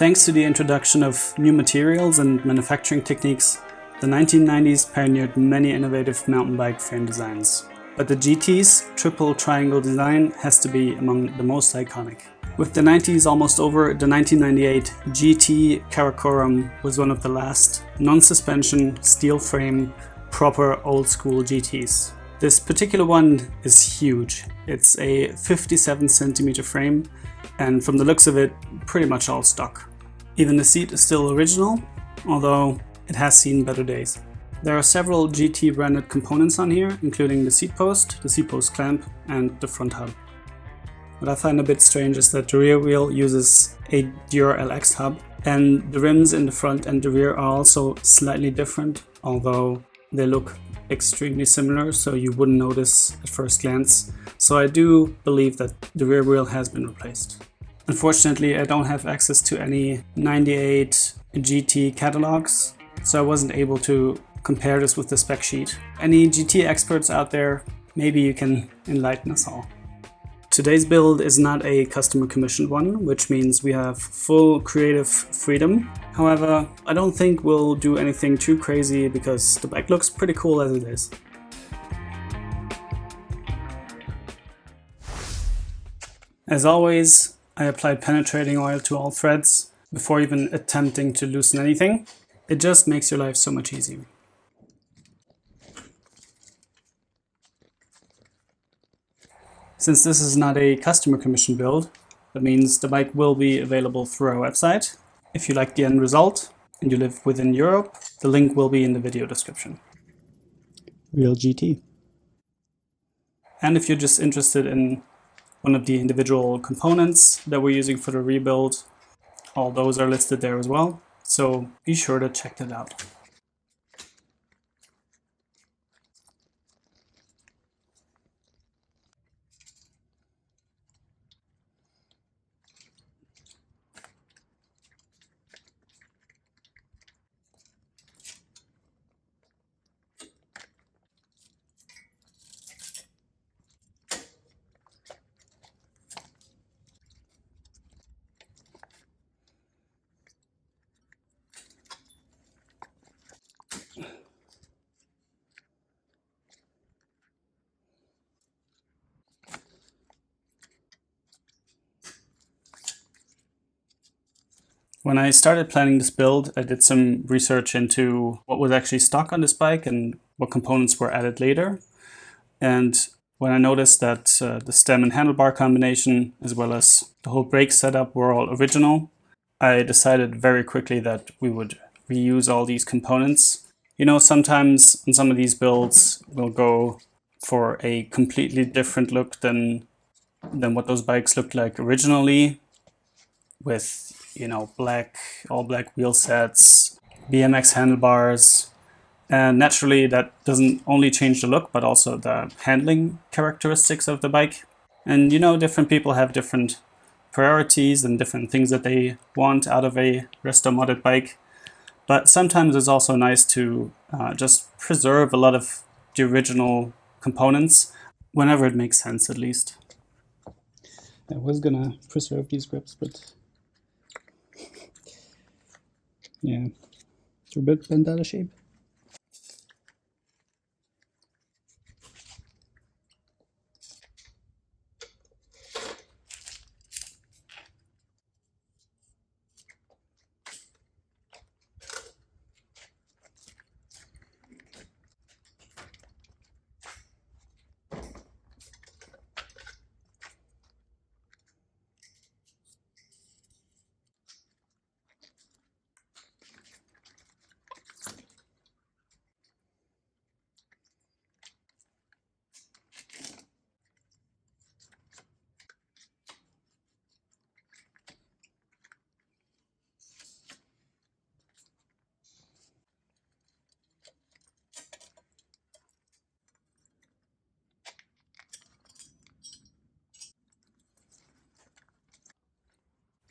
Thanks to the introduction of new materials and manufacturing techniques, the 1990s pioneered many innovative mountain bike frame designs. But the GT's triple triangle design has to be among the most iconic. With the 90s almost over, the 1998 GT Karakoram was one of the last non-suspension, steel frame, proper old school GTs. This particular one is huge. It's a 57cm frame, and from the looks of it, pretty much all stock. Even the seat is still original, although it has seen better days. There are several GT branded components on here, including the seat post clamp, and the front hub. What I find a bit strange is that the rear wheel uses a Dior LX hub, and the rims in the front and the rear are also slightly different, although they look extremely similar, so you wouldn't notice at first glance. So I do believe that the rear wheel has been replaced. Unfortunately, I don't have access to any 98 GT catalogs, so I wasn't able to compare this with the spec sheet. Any GT experts out there, maybe you can enlighten us all. Today's build is not a customer commissioned one, which means we have full creative freedom. However, I don't think we'll do anything too crazy because the bike looks pretty cool as it is. As always, I applied penetrating oil to all threads before even attempting to loosen anything. It just makes your life so much easier. Since this is not a customer commission build, that means the bike will be available through our website. If you like the end result and you live within Europe, the link will be in the video description. Real GT. And if you're just interested in one of the individual components that we're using for the rebuild, all those are listed there as well, so be sure to check that out. When I started planning this build, I did some research into what was actually stock on this bike and what components were added later. And when I noticed that the stem and handlebar combination, as well as the whole brake setup, were all original, I decided very quickly that we would reuse all these components. You know, sometimes in some of these builds, we'll go for a completely different look than what those bikes looked like originally, with, you know, all black wheel sets, BMX handlebars, and naturally that doesn't only change the look but also the handling characteristics of the bike. And you know, different people have different priorities and different things that they want out of a resto-modded bike, but sometimes it's also nice to just preserve a lot of the original components whenever it makes sense, at least. I was gonna preserve these grips, but yeah, they're a bit bent out of shape.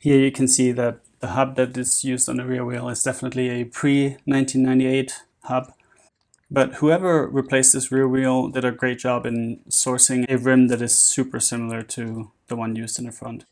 Here you can see that the hub that is used on the rear wheel is definitely a pre-1998 hub. But whoever replaced this rear wheel did a great job in sourcing a rim that is super similar to the one used in the front.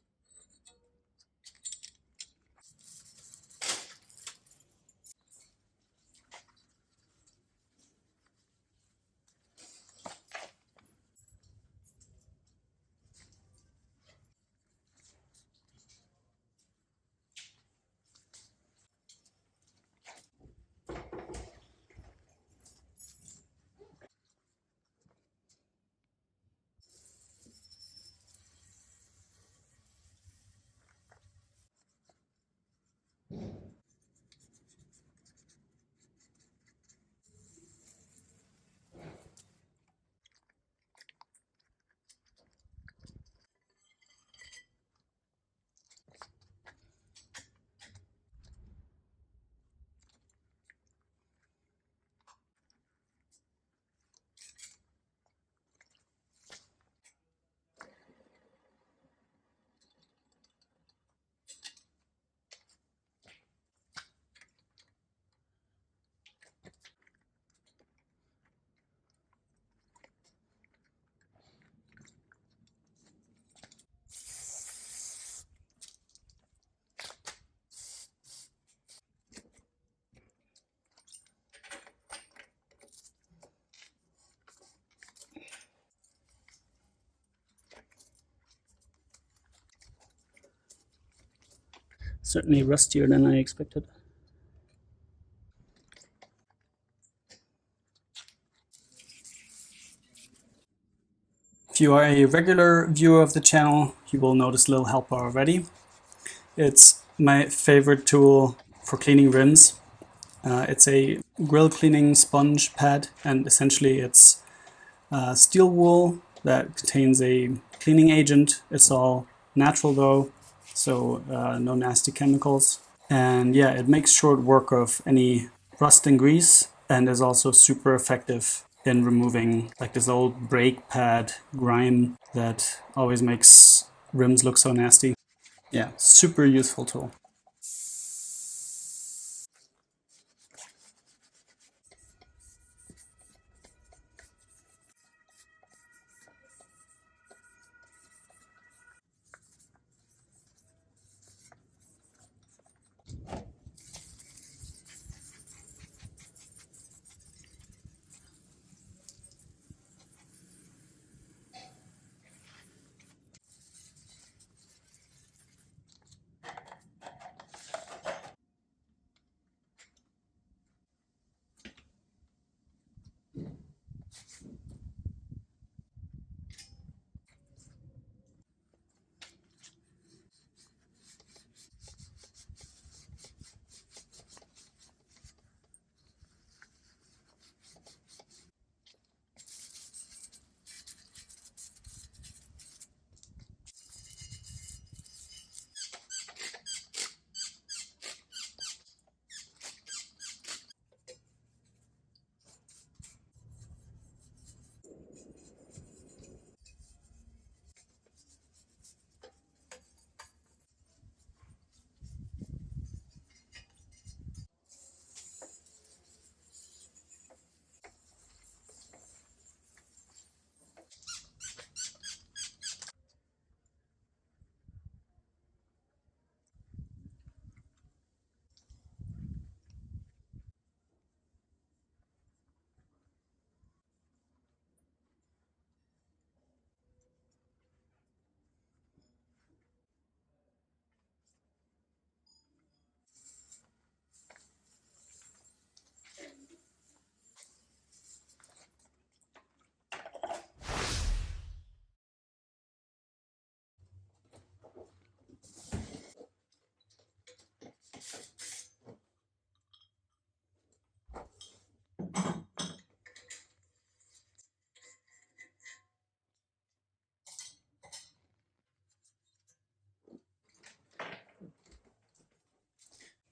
certainly rustier than I expected. If you are a regular viewer of the channel, you will notice a little helper already. It's my favorite tool for cleaning rims. It's a grill cleaning sponge pad, and essentially it's steel wool that contains a cleaning agent. It's all natural though, so no nasty chemicals. And yeah, it makes short work of any rust and grease, and is also super effective in removing like this old brake pad grime that always makes rims look so nasty. Yeah, super useful tool.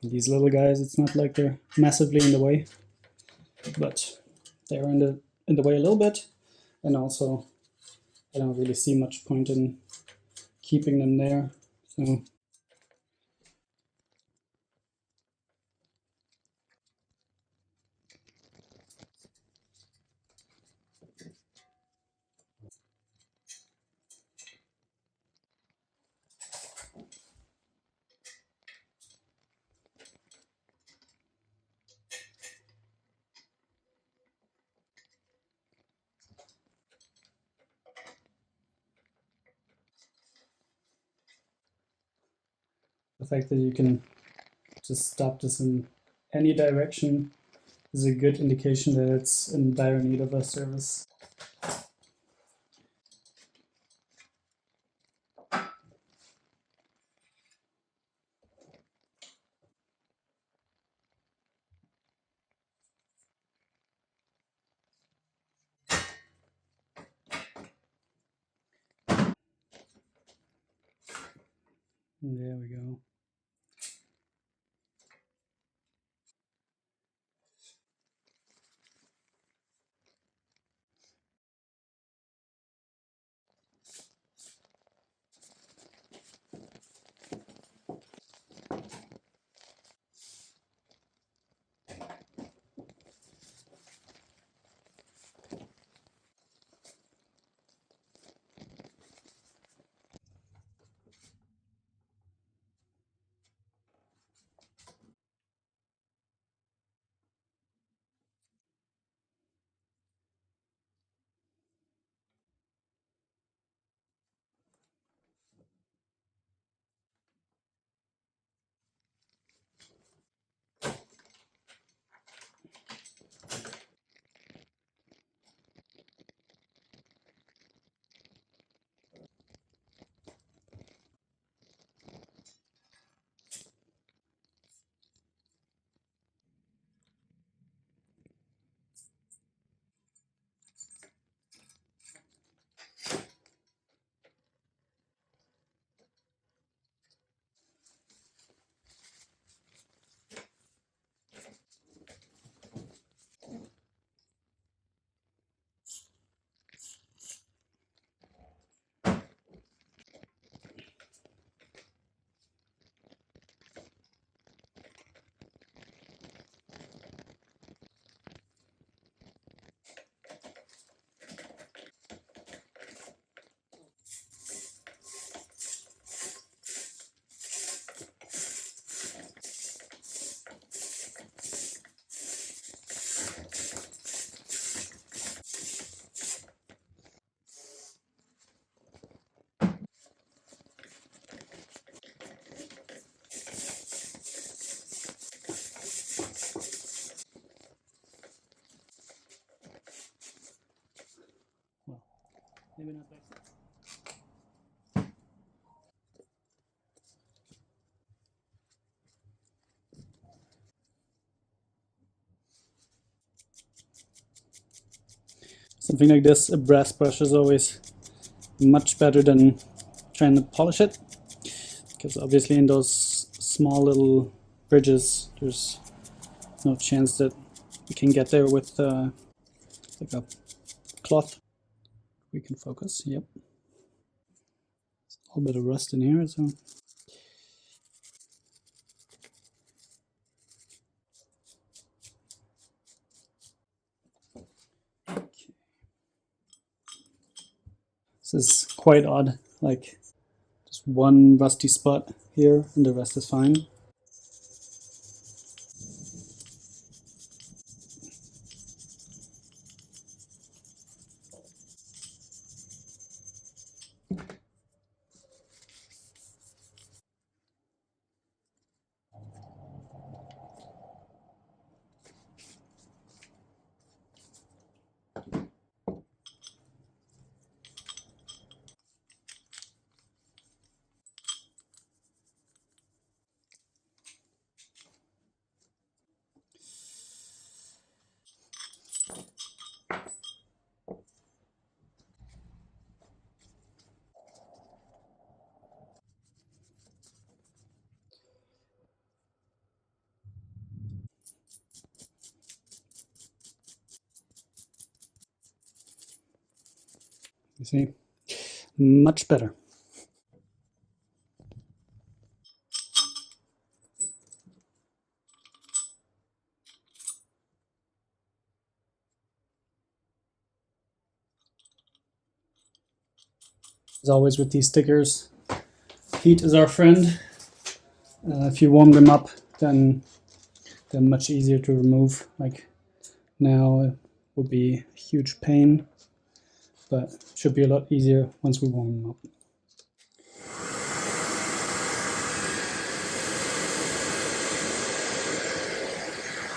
These little guys, it's not like they're massively in the way, but they're in the way a little bit, and also I don't really see much point in keeping them there. So the fact that you can just stop this in any direction is a good indication that it's in dire need of a service. And there we go. maybe not like that. Something like this, a brass brush is always much better than trying to polish it, because obviously in those small little bridges there's no chance that we can get there with like a cloth. We can focus, yep. A little bit of rust in here, so okay. This is quite odd, like just one rusty spot here and the rest is fine. You see, much better. As always with these stickers, heat is our friend. If you warm them up, then they're much easier to remove. Like now it would be a huge pain, but it should be a lot easier once we warm them up.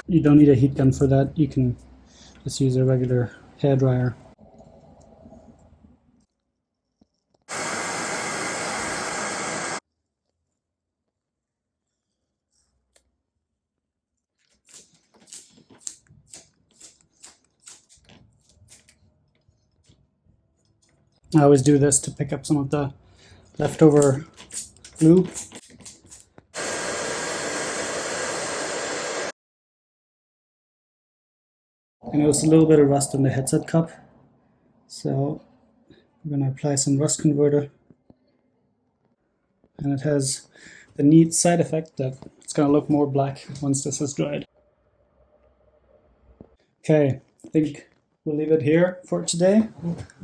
You don't need a heat gun for that. You can just use a regular hairdryer. I always do this to pick up some of the leftover glue. And there's a little bit of rust on the headset cup, so we're going to apply some rust converter, and it has the neat side effect that it's going to look more black once this is dried. Okay, I think we'll leave it here for today.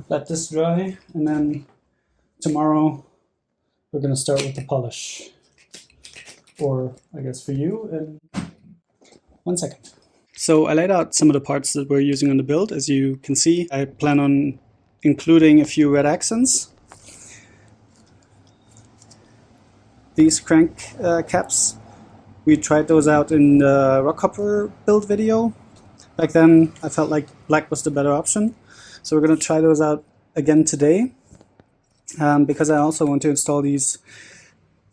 Let this dry, and then tomorrow we're going to start with the polish. Or I guess for you in 1 second. So I laid out some of the parts that we're using on the build. As you can see, I plan on including a few red accents. These crank caps, we tried those out in the Rockhopper build video. Back then I felt like black was the better option. So we're going to try those out again today, because I also want to install these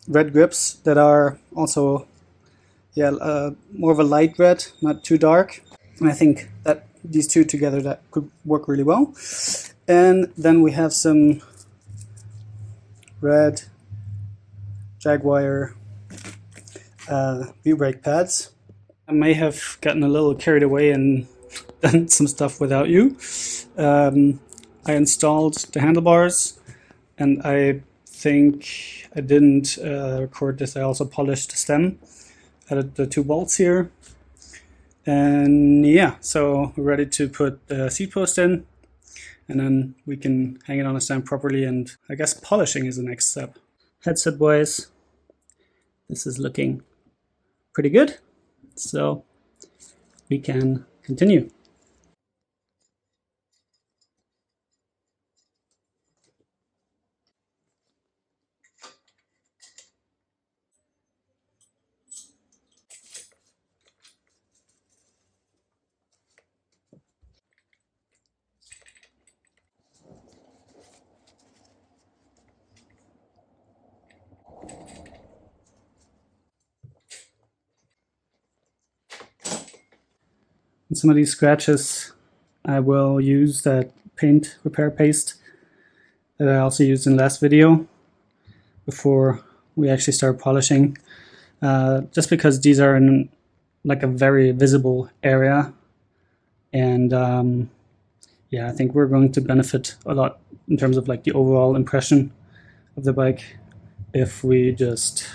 red grips that are also more of a light red, not too dark. And I think that these two together, that could work really well. And then we have some red Jaguar V-brake pads. I may have gotten a little carried away and done some stuff without you. I installed the handlebars, and I think I didn't record this. I also polished the stem. Added the 2 bolts here, and yeah, so we're ready to put the seat post in, and then we can hang it on a stand properly, and I guess polishing is the next step. Headset wise, this is looking pretty good, so we can continue. In some of these scratches, I will use that paint repair paste that I also used in last video before we actually start polishing. Just because these are in like a very visible area, and yeah, I think we're going to benefit a lot in terms of like the overall impression of the bike if we just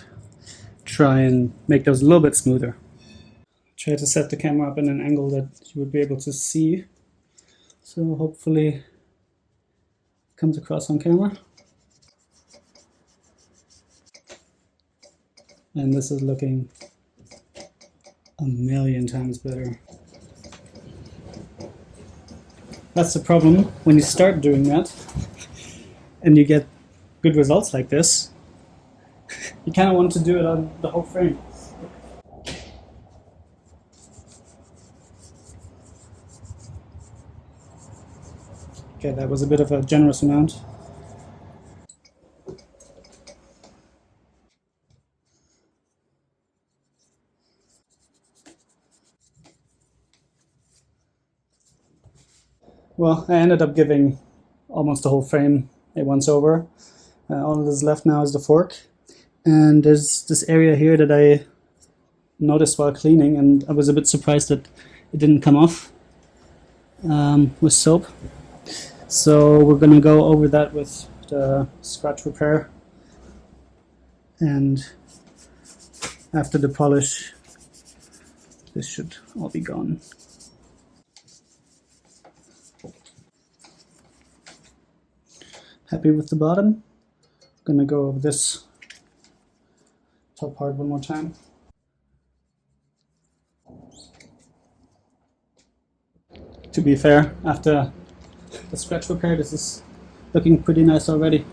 try and make those a little bit smoother. Try to set the camera up in an angle that you would be able to see, so hopefully it comes across on camera. And this is looking a million times better. That's the problem when you start doing that and you get good results like this. You kind of want to do it on the whole frame. Okay, that was a bit of a generous amount. Well, I ended up giving almost the whole frame a once over. All that is left now is the fork. And there's this area here that I noticed while cleaning, and I was a bit surprised that it didn't come off with soap. So we're going to go over that with the scratch repair. And after the polish, this should all be gone. Happy with the bottom. Gonna go over this top part one more time. To be fair, after the scratch repair, this is looking pretty nice already.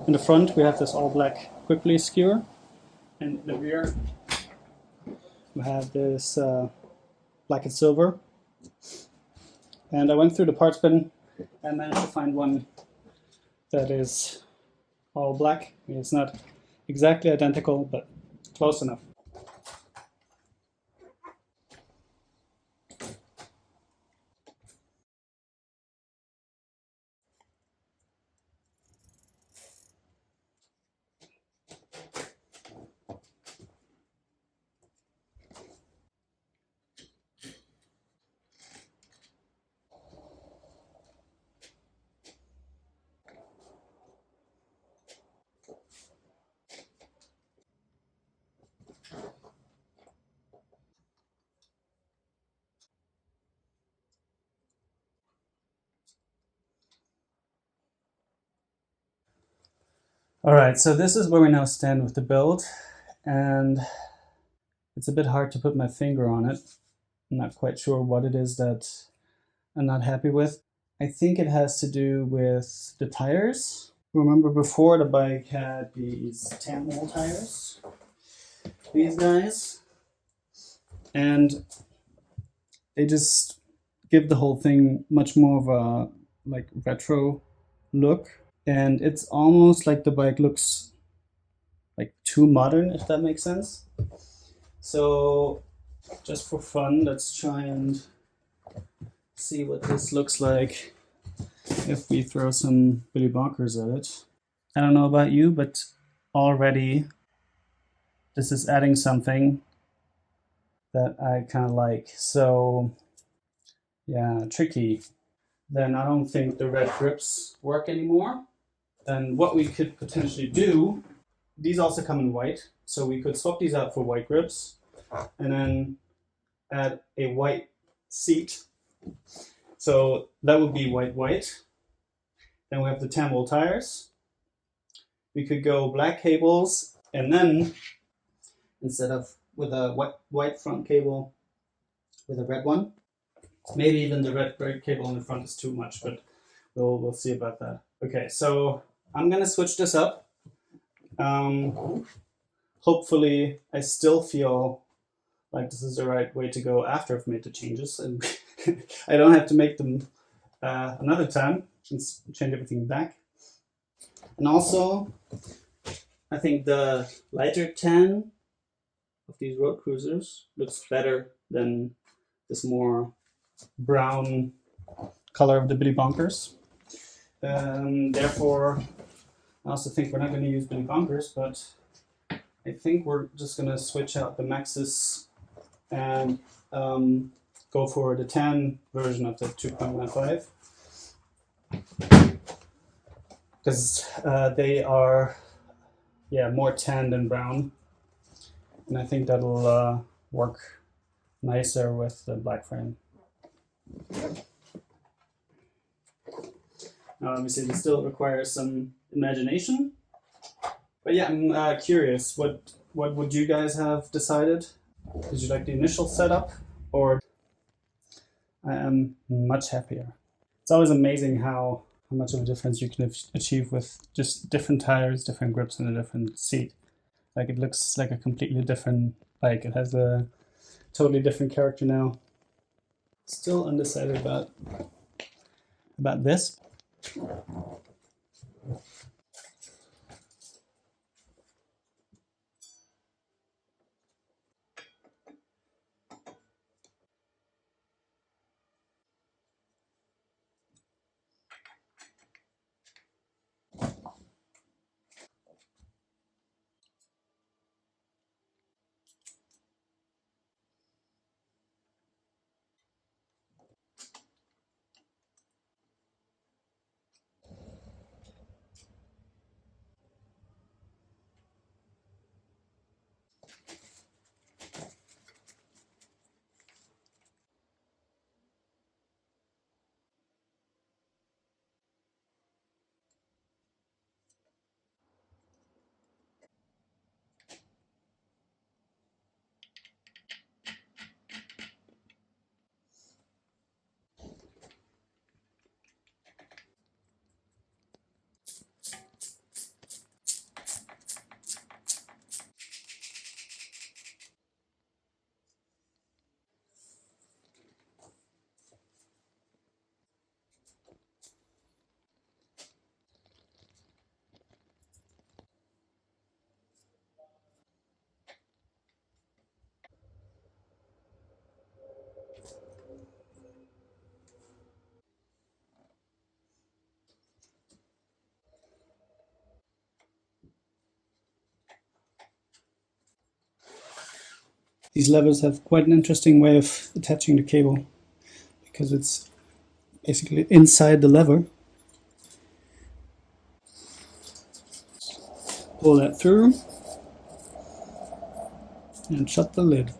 In the front we have this all black quick release skewer, and in the rear we have this black and silver. And I went through the parts bin and managed to find one that is all black. It's not exactly identical, but close enough. Alright, so this is where we now stand with the build, and it's a bit hard to put my finger on it. I'm not quite sure what it is that I'm not happy with. I think it has to do with the tires. remember before the bike had these tan wall tires, these guys, and they just give the whole thing much more of a like retro look, and it's almost like the bike looks like too modern, if that makes sense. So just for fun, let's try and see what this looks like if we throw some Billy Bonkers at it. I don't know about you, but already this is adding something that I kind of like. So yeah, tricky. Then I don't think the red grips work anymore. And what we could potentially do, these also come in white, so we could swap these out for white grips and then add a white seat. So that would be white. Then we have the tan wool tires. We could go black cables, and then instead of with a white front cable, with a red one. Maybe even the red cable in the front is too much, but we'll see about that. Okay, so I'm gonna switch this up. Hopefully I still feel like this is the right way to go after I've made the changes, and I don't have to make them another time and change everything back. And also, I think the lighter tan of these road cruisers looks better than this more brown color of the Billy Bonkers. Therefore, I also think we're not going to use Billy Bonkers, but I think we're just going to switch out the Maxxis and go for the tan version of the 2.15, because they are more tan than brown, and I think that'll work nicer with the black frame. Obviously, this still requires some imagination, but yeah, I'm curious. What would you guys have decided? Did you like the initial setup, or? I am much happier. It's always amazing how much of a difference you can achieve with just different tires, different grips, and a different seat. Like, it looks like a completely different bike. It has a totally different character now. Still undecided about this. These levers have quite an interesting way of attaching the cable, because it's basically inside the lever. Pull that through and shut the lid.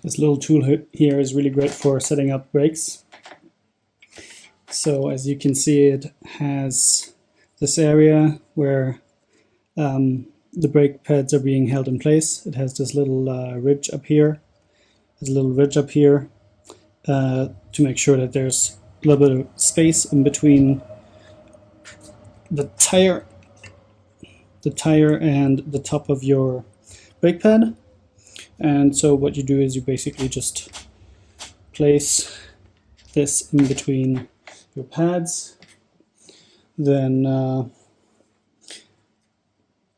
This little tool here is really great for setting up brakes. So as you can see, it has this area where the brake pads are being held in place. It has this little ridge up here. There's a little ridge up here to make sure that there's a little bit of space in between the tire and the top of your brake pad. And so what you do is you basically just place this in between your pads. Then I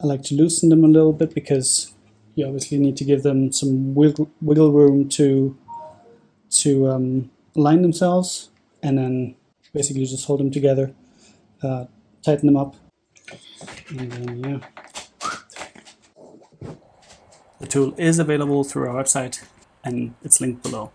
like to loosen them a little bit because you obviously need to give them some wiggle room to align themselves, and then basically just hold them together, tighten them up, and then yeah. The tool is available through our website and it's linked below.